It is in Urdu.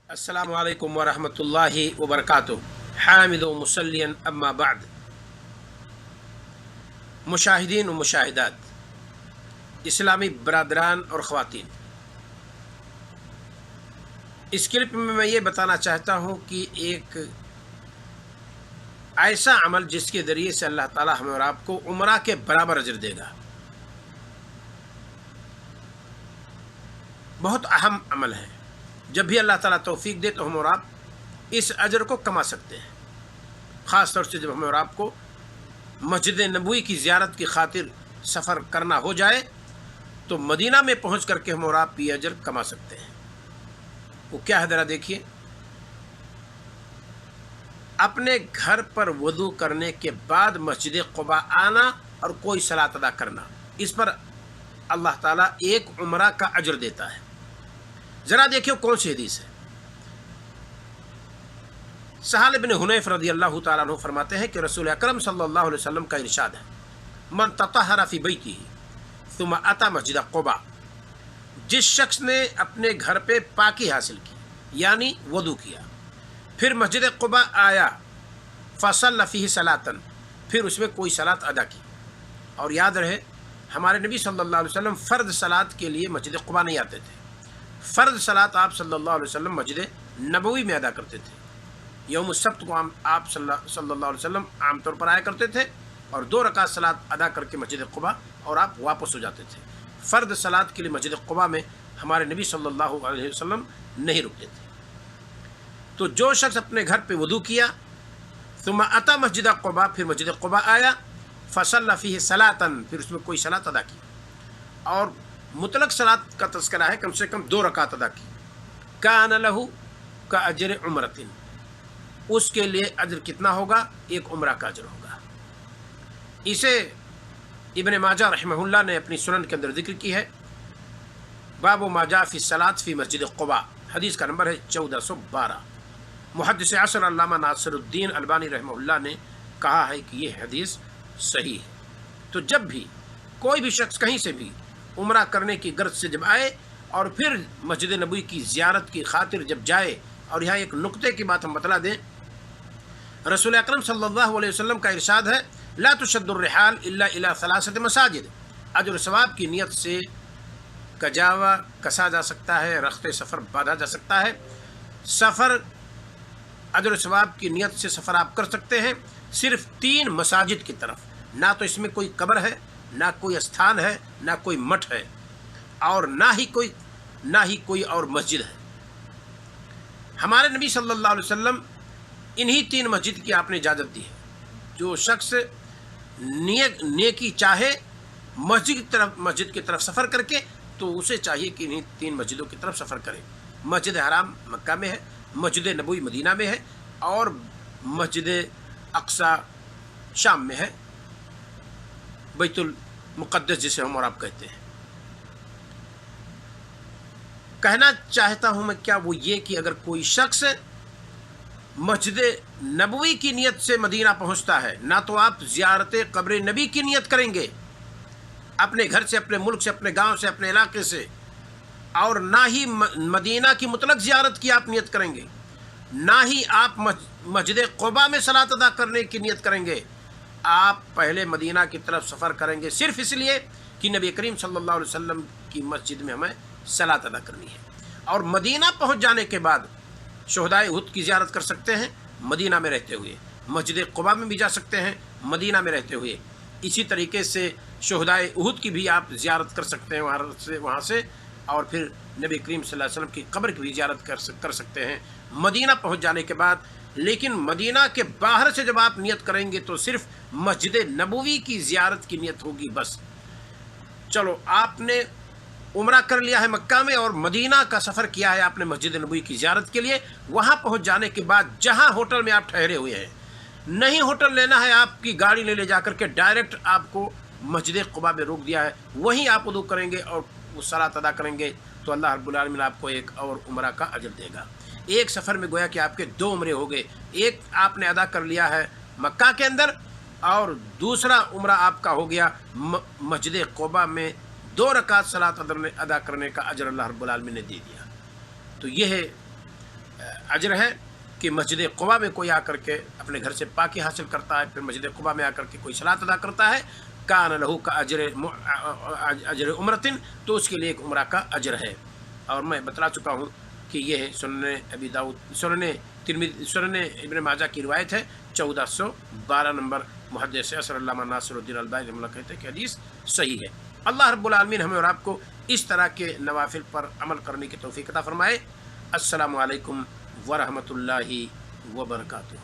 السلام علیکم ورحمۃ اللہ وبرکاتہ۔ حامد و مسلین اما بعد۔ مشاہدین و مشاہدات، اسلامی برادران اور خواتین، اس کلپ میں یہ بتانا چاہتا ہوں کہ ایک ایسا عمل جس کے ذریعے سے اللہ تعالیٰ ہمیں اور آپ کو عمرہ کے برابر اجر دے گا، بہت اہم عمل ہے۔ جب بھی اللہ تعالیٰ توفیق دے تو ہم اور آپ اس اجر کو کما سکتے ہیں، خاص طور سے جب ہمیں اور آپ کو مسجد نبوی کی زیارت کی خاطر سفر کرنا ہو جائے تو مدینہ میں پہنچ کر کے ہم اور آپ یہ اجر کما سکتے ہیں۔ وہ کیا ہے ذرا دیکھیے۔ اپنے گھر پر وضو کرنے کے بعد مسجد قباء آنا اور کوئی صلاۃ ادا کرنا، اس پر اللہ تعالیٰ ایک عمرہ کا اجر دیتا ہے۔ ذرا دیکھیے کون سی حدیث ہے۔ سہل بن حنیف رضی اللہ تعالیٰ عنہ فرماتے ہیں کہ رسول اکرم صلی اللہ علیہ وسلم کا ارشاد ہے، من تطہر فی بیتہ ثم اتی مسجد قباء، جس شخص نے اپنے گھر پہ پاکی حاصل کی یعنی وضو کیا، پھر مسجد قباء آیا، فصلی فیہ صلاۃ، پھر اس میں کوئی صلاۃ ادا کی۔ اور یاد رہے ہمارے نبی صلی اللہ علیہ وسلم فرض صلاۃ کے لیے مسجد قباء نہیں آتے تھے، فرض صلاۃ آپ صلی اللہ علیہ وسلم مسجد نبوی میں ادا کرتے تھے۔ یوم السبت کو آپ صلی اللہ علیہ وسلم عام طور پر آیا کرتے تھے اور 2 رکعت صلاۃ ادا کر کے مسجد قباء اور آپ واپس ہو جاتے تھے۔ فرض صلاۃ کے لیے مسجد قباء میں ہمارے نبی صلی اللہ علیہ وسلم نہیں رکتے تھے۔ تو جو شخص اپنے گھر پہ وضو کیا، ثم اتی مسجد قباء، پھر مسجد قباء آیا، فصلی فیہ صلاۃ، پھر اس میں کوئی صلاۃ ادا کی، اور مطلق صلاۃ کا تذکرہ ہے، کم سے کم 2 رکعت ادا کی، کان لہ کاجر عمرۃ، اس کے لیے اجر کتنا ہوگا؟ ایک عمرہ کا اجر ہوگا۔ اسے ابن ماجہ رحمہ اللہ نے اپنی سنن کے اندر ذکر کی ہے، باب ما جاء فی الصلاۃ فی مسجد قباء، حدیث کا نمبر ہے 1412۔ محدث عصر علامہ ناصر الدین البانی رحمہ اللہ نے کہا ہے کہ یہ حدیث صحیح ہے۔ تو جب بھی کوئی بھی شخص کہیں سے بھی عمرہ کرنے کی غرض سے جب آئے اور پھر مسجد نبوی کی زیارت کی خاطر جب جائے، اور یہاں ایک نقطے کی بات ہم بتلا دیں، رسول اکرم صلی اللہ علیہ وسلم کا ارشاد ہے، لا تشد الرحال الا الى 3 مساجد، اجر و ثواب کی نیت سے کجاوا کسا جا سکتا ہے، رخت سفر باندھا جا سکتا ہے۔ سفر اجر و ثواب کی نیت سے سفر آپ کر سکتے ہیں صرف 3 مساجد کی طرف، نہ تو اس میں کوئی قبر ہے، نہ کوئی استھان ہے، نہ کوئی مٹھ ہے، اور نہ ہی کوئی اور مسجد ہے۔ ہمارے نبی صلی اللہ علیہ وسلم انہی 3 مسجد کی آپ نے اجازت دی ہے۔ جو شخص نیکی چاہے مسجد کی طرف سفر کر کے، تو اسے چاہیے کہ انہی 3 مسجدوں کی طرف سفر کرے۔ مسجد حرام مکہ میں ہے، مسجد نبوی مدینہ میں ہے، اور مسجد اقصی شام میں ہے، بیت المقدس جسے ہم اور آپ کہتے ہیں۔ کہنا چاہتا ہوں میں کیا، وہ یہ کہ اگر کوئی شخص مسجد نبوی کی نیت سے مدینہ پہنچتا ہے، نہ تو آپ زیارت قبر نبی کی نیت کریں گے اپنے گھر سے، اپنے ملک سے، اپنے گاؤں سے، اپنے علاقے سے، اور نہ ہی مدینہ کی مطلق زیارت کی آپ نیت کریں گے، نہ ہی آپ مسجد قباء میں صلاۃ ادا کرنے کی نیت کریں گے۔ آپ پہلے مدینہ کی طرف سفر کریں گے صرف اس لیے کہ نبی کریم صلی اللہ علیہ وسلم کی مسجد میں ہمیں صلاۃ ادا کرنی ہے، اور مدینہ پہنچ جانے کے بعد شہدائے احد کی زیارت کر سکتے ہیں مدینہ میں رہتے ہوئے، مسجد قباء میں بھی جا سکتے ہیں مدینہ میں رہتے ہوئے۔ اسی طریقے سے شہدائے احد کی بھی آپ زیارت کر سکتے ہیں وہاں سے، اور پھر نبی کریم صلی اللہ علیہ وسلم کی قبر کی بھی زیارت کر سکتے ہیں مدینہ پہنچ جانے کے بعد۔ لیکن مدینہ کے باہر سے جب آپ نیت کریں گے تو صرف مسجد نبوی کی زیارت کی نیت ہوگی بس۔ چلو، آپ نے عمرہ کر لیا ہے مکہ میں اور مدینہ کا سفر کیا ہے آپ نے مسجد نبوی کی زیارت کے لیے، وہاں پہنچ جانے کے بعد جہاں ہوٹل میں آپ ٹھہرے ہوئے ہیں، نہیں ہوٹل لینا ہے، آپ کی گاڑی لے جا کر کے ڈائریکٹ آپ کو مسجد قباء میں روک دیا ہے، وہیں آپ وضو کریں گے اور وہ صلاۃ ادا کریں گے، تو اللہ رب العالمین آپ کو ایک اور عمرہ کا اجر دے گا۔ ایک سفر میں گویا کہ آپ کے 2 عمرے ہو گئے، ایک آپ نے ادا کر لیا ہے مکہ کے اندر، اور دوسرا عمرہ آپ کا ہو گیا مسجد قباء میں 2 رکعت صلاۃ ادا کرنے کا اجر اللہ رب العالمین نے دے دیا۔ تو یہ ہے اجر ہے کہ مسجد قباء میں کوئی آ کر کے اپنے گھر سے پاکی حاصل کرتا ہے، پھر مسجد قباء میں آ کر کے کوئی صلاۃ ادا کرتا ہے، کان لہو کا اجر عمرتن، تو اس کے لیے ایک عمرہ کا اجر ہے۔ اور میں بتلا چکا ہوں کہ یہ ہے سنن ابی داؤد، سنن ابن ماجہ کی روایت ہے، 1412 نمبر۔ محدث اثر علامہ ناصر الدین البانی رحمہ اللہ کہتے ہیں کہ حدیث صحیح ہے۔ اللہ رب العالمین ہمیں اور آپ کو اس طرح کے نوافل پر عمل کرنے کی توفیق عطا فرمائے۔ السلام علیکم ورحمۃ اللہ وبرکاتہ۔